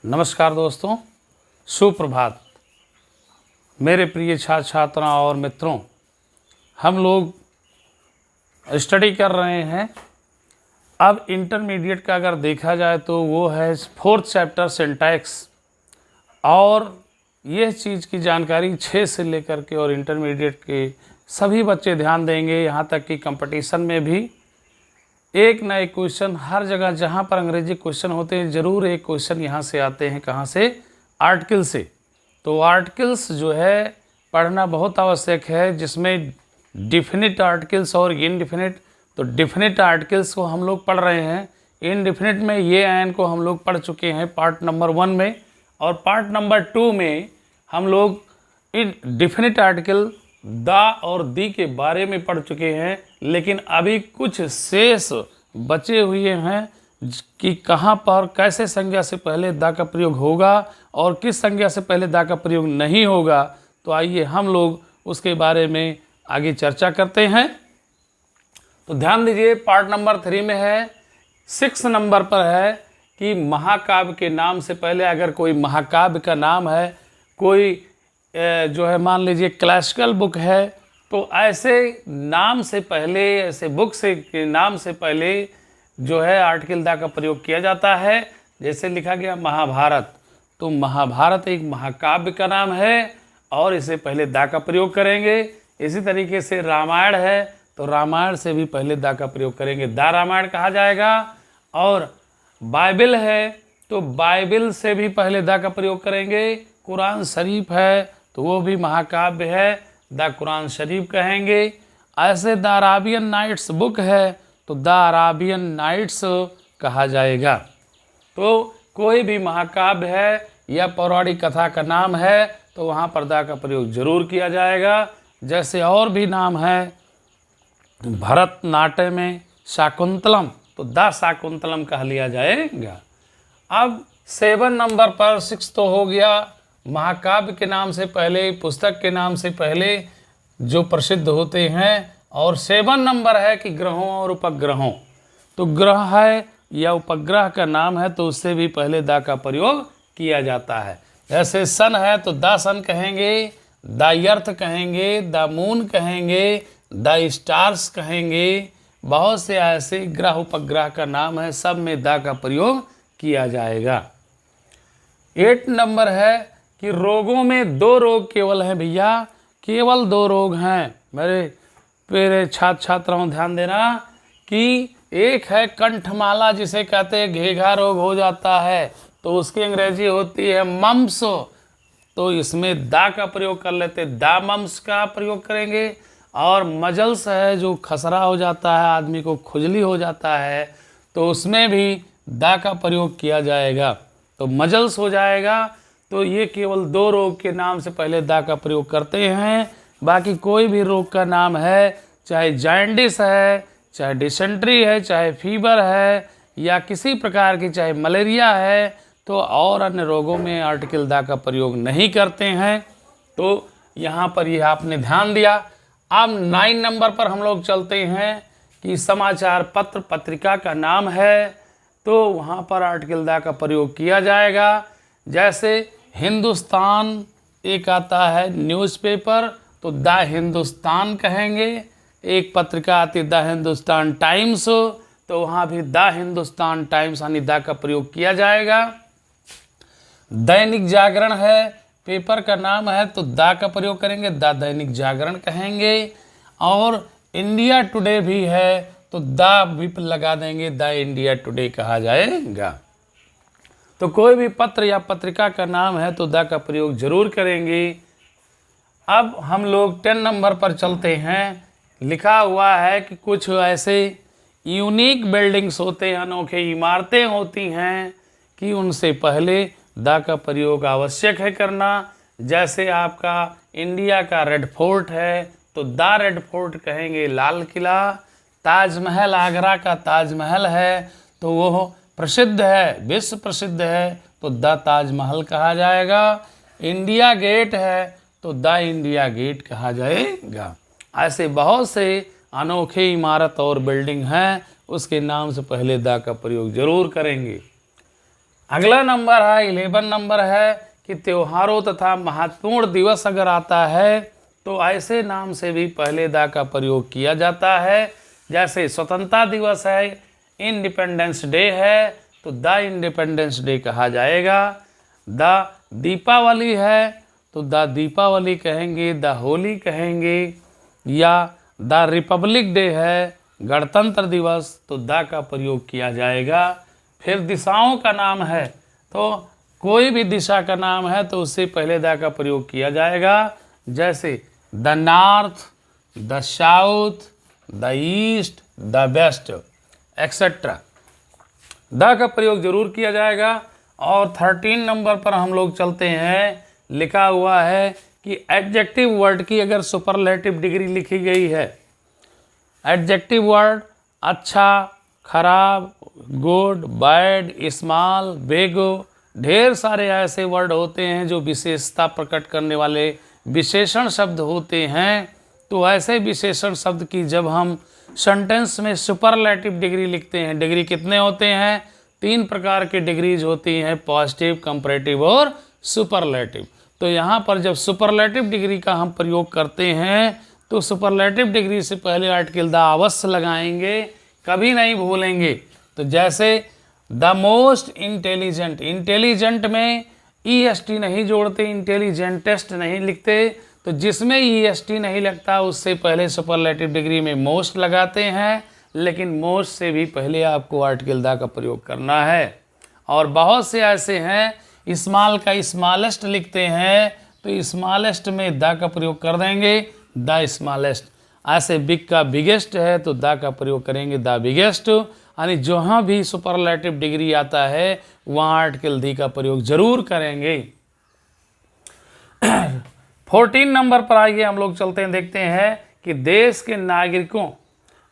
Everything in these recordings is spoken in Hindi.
नमस्कार दोस्तों, सुप्रभात। मेरे प्रिय छात्र छात्राओं और मित्रों, हम लोग स्टडी कर रहे हैं। अब इंटरमीडिएट का अगर देखा जाए तो वो है 4th चैप्टर सिंटैक्स, और यह चीज़ की जानकारी 6 से लेकर के और इंटरमीडिएट के सभी बच्चे ध्यान देंगे। यहाँ तक कि कंपटीशन में भी एक ना एक क्वेश्चन, हर जगह जहाँ पर अंग्रेजी क्वेश्चन होते हैं ज़रूर एक क्वेश्चन यहाँ से आते हैं। कहाँ से? आर्टिकल से। तो आर्टिकल्स जो है पढ़ना बहुत आवश्यक है, जिसमें डिफिनिट आर्टिकल्स और इनडिफिनिट। तो डिफिनिट आर्टिकल्स को हम लोग पढ़ रहे हैं। इनडिफिनिट में ये एन को हम लोग पढ़ चुके हैं पार्ट नंबर 1 में, और पार्ट नंबर 2 में हम लोग इन डिफिनिट आर्टिकल द और दी के बारे में पढ़ चुके हैं। लेकिन अभी कुछ शेष बचे हुए हैं कि कहाँ पर कैसे संज्ञा से पहले द का प्रयोग होगा और किस संज्ञा से पहले द का प्रयोग नहीं होगा। तो आइए हम लोग उसके बारे में आगे चर्चा करते हैं। तो ध्यान दीजिए, पार्ट नंबर 3 में है, 6 नंबर पर है कि महाकाव्य के नाम से पहले अगर कोई महाकाव्य का नाम है, कोई जो है मान लीजिए क्लासिकल बुक है, तो ऐसे नाम से पहले, ऐसे बुक से के नाम से पहले जो है आर्टिकल द का प्रयोग किया जाता है। जैसे लिखा गया महाभारत, तो महाभारत एक महाकाव्य का नाम है और इसे पहले द का प्रयोग करेंगे। इसी तरीके से रामायण है, तो रामायण से भी पहले द का प्रयोग करेंगे, द रामायण कहा जाएगा। और बाइबल है, तो बाइबल से भी पहले द का प्रयोग करेंगे। कुरान शरीफ है, तो वो भी महाकाव्य है, द कुरान शरीफ कहेंगे। ऐसे द अराबियन नाइट्स बुक है, तो द अराबियन नाइट्स कहा जाएगा। तो कोई भी महाकाव्य है या पौराणिक कथा का नाम है, तो वहाँ पर द का प्रयोग जरूर किया जाएगा। जैसे और भी नाम है, भरतनाट्यम में शाकुंतलम, तो द शाकुंतलम कह लिया जाएगा। अब 7 नंबर पर 6 तो हो गया, महाकाव्य के नाम से पहले, पुस्तक के नाम से पहले जो प्रसिद्ध होते हैं। और 7 नंबर है कि ग्रहों और उपग्रहों। तो ग्रह है या उपग्रह का नाम है, तो उससे भी पहले द का प्रयोग किया जाता है। जैसे सन है, तो द सन कहेंगे, द अर्थ कहेंगे, द मून कहेंगे, द स्टार्स कहेंगे। बहुत से ऐसे ग्रह उपग्रह का नाम है, सब में द का प्रयोग किया जाएगा। 8 नंबर है कि रोगों में 2 रोग केवल हैं भैया, केवल 2 रोग हैं। मेरे छात्र छात्राओं ध्यान देना कि एक है कंठमाला, जिसे कहते हैं घेघा रोग हो जाता है, तो उसकी अंग्रेजी होती है मम्स। तो इसमें द का प्रयोग कर लेते, द मम्स का प्रयोग करेंगे। और मजल्स है, जो खसरा हो जाता है, आदमी को खुजली हो जाता है, तो उसमें भी द का प्रयोग किया जाएगा, तो मजल्स हो जाएगा। तो ये केवल 2 रोग के नाम से पहले द का प्रयोग करते हैं। बाकी कोई भी रोग का नाम है, चाहे जॉन्डिस है, चाहे डिसेंट्री है, चाहे फीवर है, या किसी प्रकार की चाहे मलेरिया है, तो और अन्य रोगों में आर्टिकल द का प्रयोग नहीं करते हैं। तो यहाँ पर ये आपने ध्यान दिया। अब 9 नंबर पर हम लोग चलते हैं कि समाचार पत्र पत्रिका का नाम है, तो वहाँ पर आर्टिकल द का प्रयोग किया जाएगा। जैसे हिंदुस्तान एक आता है न्यूज़पेपर, तो द हिंदुस्तान कहेंगे। एक पत्रिका आती है द हिंदुस्तान टाइम्स, तो वहाँ भी द हिंदुस्तान टाइम्स यानी द का प्रयोग किया जाएगा। दैनिक जागरण है, पेपर का नाम है, तो द का प्रयोग करेंगे, द दैनिक जागरण कहेंगे। और इंडिया टुडे भी है, तो द भी लगा देंगे, द इंडिया टुडे कहा जाएगा। तो कोई भी पत्र या पत्रिका का नाम है, तो द का प्रयोग जरूर करेंगे। अब हम लोग 10 नंबर पर चलते हैं। लिखा हुआ है कि कुछ ऐसे यूनिक बिल्डिंग्स होते हैं, अनोखे इमारतें होती हैं, कि उनसे पहले द का प्रयोग आवश्यक है करना। जैसे आपका इंडिया का रेड फोर्ट है, तो द रेड फोर्ट कहेंगे, लाल किला। ताजमहल, आगरा का ताजमहल है, तो वो प्रसिद्ध है, विश्व प्रसिद्ध है, तो द ताजमहल कहा जाएगा। इंडिया गेट है, तो द इंडिया गेट कहा जाएगा। ऐसे बहुत से अनोखे इमारत और बिल्डिंग हैं, उसके नाम से पहले द का प्रयोग जरूर करेंगे। अगला नंबर है 11 नंबर है कि त्योहारों तथा महत्वपूर्ण दिवस अगर आता है तो ऐसे नाम से भी पहले दा का प्रयोग किया जाता है। जैसे स्वतंत्रता दिवस है, इंडिपेंडेंस डे है, तो द इंडिपेंडेंस डे कहा जाएगा। द दीपावली है तो द दीपावली कहेंगे, द होली कहेंगे। या द रिपब्लिक डे है, गणतंत्र दिवस, तो द का प्रयोग किया जाएगा। फिर दिशाओं का नाम है तो कोई भी दिशा का नाम है तो उससे पहले द का प्रयोग किया जाएगा। जैसे the north, the south, the east, the west etcetera, the का प्रयोग जरूर किया जाएगा। और 13 नंबर पर हम लोग चलते हैं, लिखा हुआ है कि एडजेक्टिव वर्ड की अगर सुपरलेटिव डिग्री लिखी गई है, एडजेक्टिव वर्ड अच्छा, खराब, गुड, बैड, स्मॉल, बिग, ढेर सारे ऐसे वर्ड होते हैं जो विशेषता प्रकट करने वाले विशेषण शब्द होते हैं। तो ऐसे विशेषण शब्द की जब हम सेंटेंस में सुपरलेटिव डिग्री लिखते हैं, डिग्री कितने होते हैं? 3 प्रकार की डिग्रीज होती हैं, पॉजिटिव, कंपैरेटिव और सुपरलेटिव। तो यहाँ पर जब सुपरलेटिव डिग्री का हम प्रयोग करते हैं तो सुपरलेटिव डिग्री से पहले आर्टिकल द अवश्य लगाएंगे, कभी नहीं भूलेंगे। तो जैसे द मोस्ट इंटेलिजेंट, इंटेलिजेंट में EST नहीं जोड़ते, इंटेलिजेंटेस्ट नहीं लिखते, तो जिसमें EST नहीं लगता उससे पहले सुपरलेटिव डिग्री में मोस्ट लगाते हैं। लेकिन मोस्ट से भी पहले आपको आर्टिकल द का प्रयोग करना है। और बहुत से ऐसे हैं स्मॉल का स्मॉलेस्ट लिखते हैं तो स्मॉलेस्ट में द का प्रयोग कर देंगे, द स्मॉलेस्ट। ऐसे बिग का बिगेस्ट है तो द का प्रयोग करेंगे, द बिगेस्ट। यानी जहाँ भी सुपरलेटिव डिग्री आता है वहाँ आर्टिकल द का प्रयोग जरूर करेंगे। 14 नंबर पर आइए हम लोग चलते हैं, देखते हैं कि देश के नागरिकों,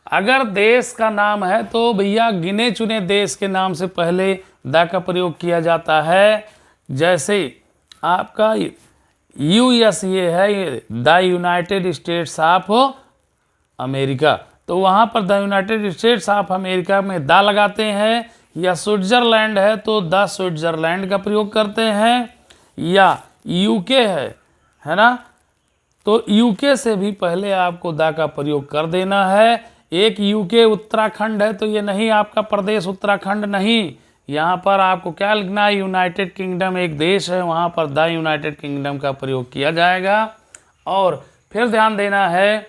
अगर देश का नाम है तो भैया गिने चुने देश के नाम से पहले द का प्रयोग किया जाता है। जैसे आपका USA है, the United states of America, तो वहाँ पर the United states of America में द लगाते हैं। या स्विट्जरलैंड है तो द स्विट्जरलैंड का प्रयोग करते हैं। या UK है ना, तो UK से भी पहले आपको द का प्रयोग कर देना है। एक UK उत्तराखंड है तो ये नहीं आपका प्रदेश उत्तराखंड नहीं, यहाँ पर आपको क्या लिखना है? यूनाइटेड किंगडम एक देश है, वहाँ पर द यूनाइटेड किंगडम का प्रयोग किया जाएगा। और फिर ध्यान देना है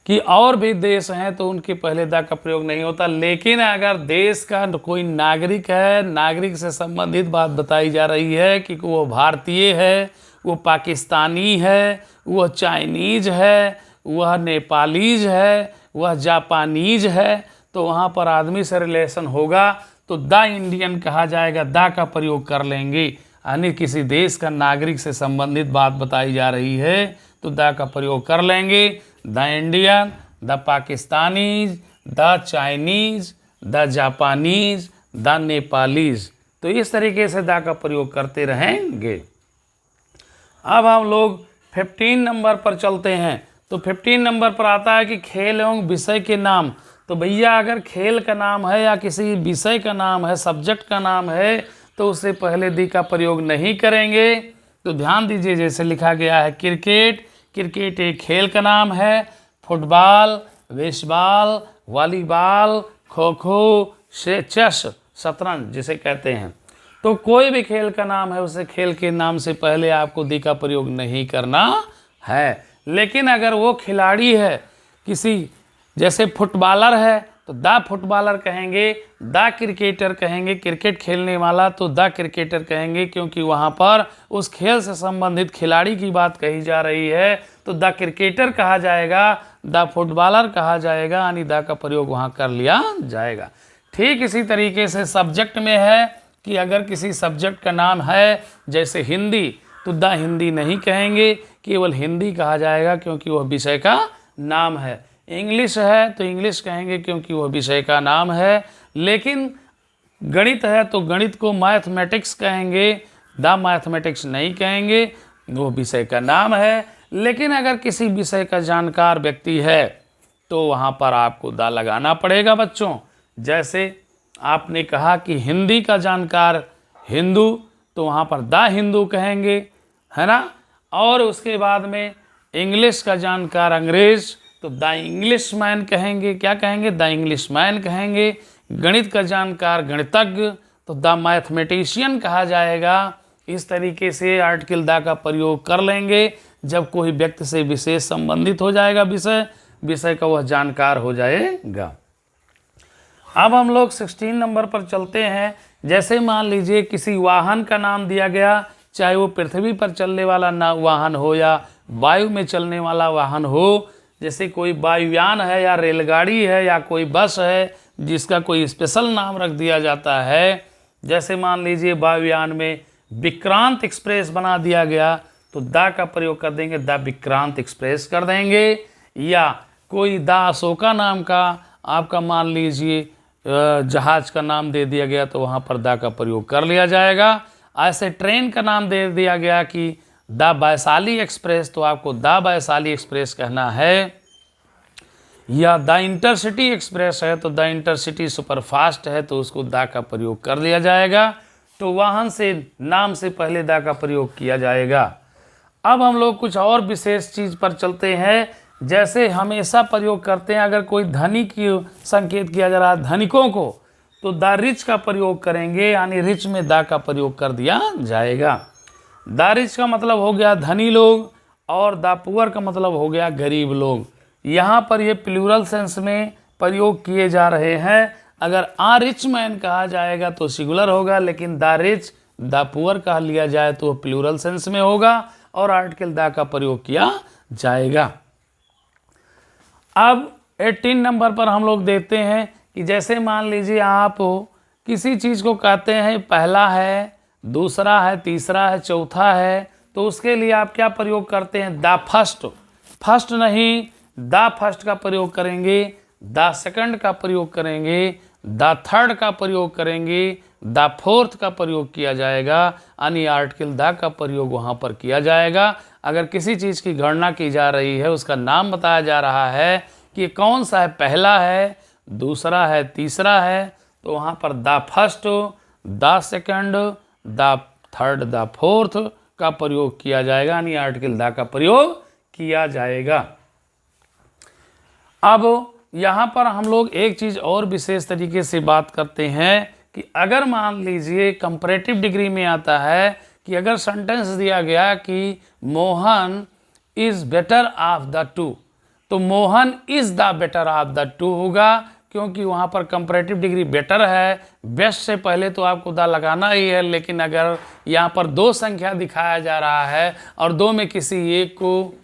कि और भी देश हैं तो उनके पहले द का प्रयोग नहीं होता। लेकिन अगर देश का कोई नागरिक है, नागरिक से संबंधित बात बताई जा रही है कि वो भारतीय है, वो पाकिस्तानी है, वह चाइनीज है, वह नेपालीज है, वह जापानीज है, तो वहाँ पर आदमी से रिलेशन होगा तो द इंडियन कहा जाएगा, द का प्रयोग कर लेंगे। यानी किसी देश का नागरिक से संबंधित बात बताई जा रही है तो द का प्रयोग कर लेंगे। The Indian, the Pakistanis, the Chinese, the Japanese, the Nepalese, तो इस तरीके से द का प्रयोग करते रहेंगे। अब हम लोग 15 नंबर पर चलते हैं। तो 15 नंबर पर आता है कि खेल एवं विषय के नाम। तो भैया अगर खेल का नाम है या किसी विषय का नाम है, सब्जेक्ट का नाम है, तो उससे पहले द का प्रयोग नहीं करेंगे। तो ध्यान दीजिए, जैसे लिखा गया है क्रिकेट, क्रिकेट एक खेल का नाम है। Football, baseball, volleyball, kho kho, chess, शतरंज जिसे कहते हैं, तो कोई भी खेल का नाम है उसे खेल के नाम से पहले आपको द का प्रयोग नहीं करना है। लेकिन अगर वो खिलाड़ी है किसी, जैसे फुटबॉलर है तो द फुटबॉलर कहेंगे, द क्रिकेटर कहेंगे, क्रिकेट खेलने वाला तो द क्रिकेटर कहेंगे, क्योंकि वहाँ पर उस खेल से संबंधित खिलाड़ी की बात कही जा रही है तो द क्रिकेटर कहा जाएगा, द फुटबॉलर कहा जाएगा, यानी द का प्रयोग वहाँ कर लिया जाएगा। ठीक इसी तरीके से सब्जेक्ट में है कि अगर किसी सब्जेक्ट का नाम है जैसे हिंदी तो द हिंदी नहीं कहेंगे, केवल हिंदी कहा जाएगा क्योंकि वह विषय का नाम है। इंग्लिश है तो इंग्लिश कहेंगे क्योंकि वह विषय का नाम है। लेकिन गणित है तो गणित को मैथमेटिक्स कहेंगे, द मैथमेटिक्स नहीं कहेंगे, वो विषय का नाम है। लेकिन अगर किसी विषय का जानकार व्यक्ति है तो वहाँ पर आपको द लगाना पड़ेगा बच्चों। जैसे आपने कहा कि हिंदी का जानकार हिंदू, तो वहाँ पर द हिंदू कहेंगे, है ना। और उसके बाद में इंग्लिश का जानकार अंग्रेज, तो द इंग्लिश मैन कहेंगे। क्या कहेंगे? द इंग्लिश मैन कहेंगे। गणित का जानकार गणितज्ञ, तो द मैथमेटिशियन कहा जाएगा। इस तरीके से आर्टिकल द का प्रयोग कर लेंगे जब कोई व्यक्ति से विशेष संबंधित हो जाएगा, विषय का वह जानकार हो जाएगा। अब हम लोग 16 नंबर पर चलते हैं। जैसे मान लीजिए किसी वाहन का नाम दिया गया, चाहे वो पृथ्वी पर चलने वाला ना वाहन हो या वायु में चलने वाला वाहन हो। जैसे कोई वायुयान है या रेलगाड़ी है या कोई बस है जिसका कोई स्पेशल नाम रख दिया जाता है। जैसे मान लीजिए वायुयान में विक्रांत एक्सप्रेस बना दिया गया, तो द का प्रयोग कर देंगे, द विक्रांत एक्सप्रेस कर देंगे। या कोई द अशोका नाम का आपका मान लीजिए जहाज का नाम दे दिया गया, तो वहाँ पर द का प्रयोग कर लिया जाएगा। ऐसे ट्रेन का नाम दे दिया गया कि द वैशाली एक्सप्रेस, तो आपको द वैशाली एक्सप्रेस कहना है। या द इंटरसिटी एक्सप्रेस है तो द इंटरसिटी सुपरफास्ट है, तो उसको द का प्रयोग कर लिया जाएगा। तो वाहन से नाम से पहले द का प्रयोग किया जाएगा। अब हम लोग कुछ और विशेष चीज़ पर चलते हैं। जैसे हमेशा प्रयोग करते हैं, अगर कोई धनी की संकेत किया जा रहा है धनिकों को, तो द रिच का प्रयोग करेंगे, यानी रिच में द का प्रयोग कर दिया जाएगा। द रिच का मतलब हो गया धनी लोग और द पुअर का मतलब हो गया गरीब लोग। यहाँ पर ये प्लूरल सेंस में प्रयोग किए जा रहे हैं। अगर आ रिच मैन कहा जाएगा तो सिंगुलर होगा, लेकिन द रिच द पुअर कहा लिया जाए तो प्लूरल सेंस में होगा और आर्टिकल द का प्रयोग किया जाएगा। अब 18 नंबर पर हम लोग देखते हैं कि जैसे मान लीजिए आप किसी चीज़ को कहते हैं पहला है, दूसरा है, तीसरा है, चौथा है, तो उसके लिए आप क्या प्रयोग करते हैं? The first. फर्स्ट नहीं, द फर्स्ट का प्रयोग करेंगे, द सेकंड का प्रयोग करेंगे, द थर्ड का प्रयोग करेंगे, द फोर्थ का प्रयोग किया जाएगा, यानी आर्टिकल द का प्रयोग वहाँ पर किया जाएगा। अगर किसी चीज़ की गणना की जा रही है, उसका नाम बताया जा रहा है कि कौन सा है, पहला है, दूसरा है, तीसरा है, तो वहाँ पर the first, the second, the third, the fourth का प्रयोग किया जाएगा, यानी आर्टिकल द का प्रयोग किया जाएगा। अब यहाँ पर हम लोग एक चीज़ और विशेष तरीके से बात करते हैं कि अगर मान लीजिए कंपैरेटिव डिग्री में आता है कि अगर सेंटेंस दिया गया कि Mohan is better of the two, तो Mohan is the better of the two होगा, क्योंकि वहाँ पर कंपैरेटिव डिग्री बेटर है। बेस्ट से पहले तो आपको द लगाना ही है, लेकिन अगर यहाँ पर दो संख्या दिखाया जा रहा है और दो में किसी एक को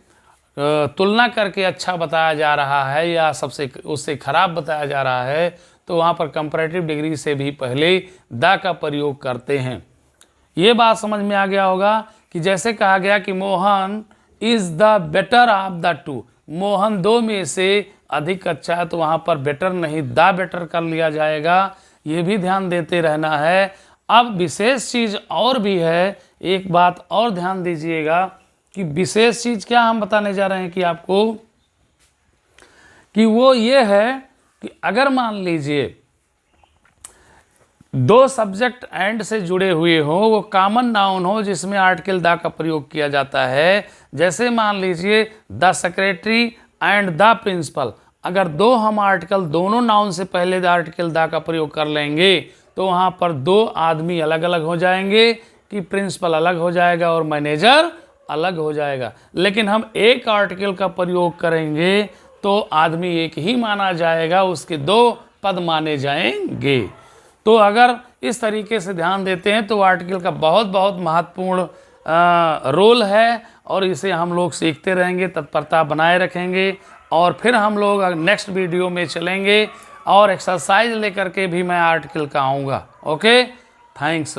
तुलना करके अच्छा बताया जा रहा है या सबसे उससे खराब बताया जा रहा है, तो वहाँ पर कंपैरेटिव डिग्री से भी पहले द का प्रयोग करते हैं। ये बात समझ में आ गया होगा कि जैसे कहा गया कि Mohan is the better of the to, Mohan दो में से अधिक अच्छा है, तो वहाँ पर बेटर नहीं, द बेटर कर लिया जाएगा। ये भी ध्यान देते रहना है। अब विशेष चीज़ और भी है, एक बात और ध्यान दीजिएगा कि विशेष चीज़ क्या हम बताने जा रहे हैं कि आपको कि वो ये है कि अगर मान लीजिए दो सब्जेक्ट एंड से जुड़े हुए हो, वो कॉमन नाउन हो जिसमें आर्टिकल द का प्रयोग किया जाता है। जैसे मान लीजिए the secretary and the principal, अगर दो हम आर्टिकल दोनों नाउन से पहले द आर्टिकल द का प्रयोग कर लेंगे, तो वहाँ पर दो आदमी अलग अलग हो जाएंगे कि प्रिंसिपल अलग हो जाएगा और मैनेजर अलग हो जाएगा। लेकिन हम एक आर्टिकल का प्रयोग करेंगे तो आदमी एक ही माना जाएगा, उसके दो पद माने जाएंगे। तो अगर इस तरीके से ध्यान देते हैं तो आर्टिकल का बहुत बहुत महत्वपूर्ण रोल है और इसे हम लोग सीखते रहेंगे, तत्परता बनाए रखेंगे और फिर हम लोग नेक्स्ट वीडियो में चलेंगे और एक्सरसाइज लेकर के भी मैं आर्टिकल का आऊँगा। Okay, thanks.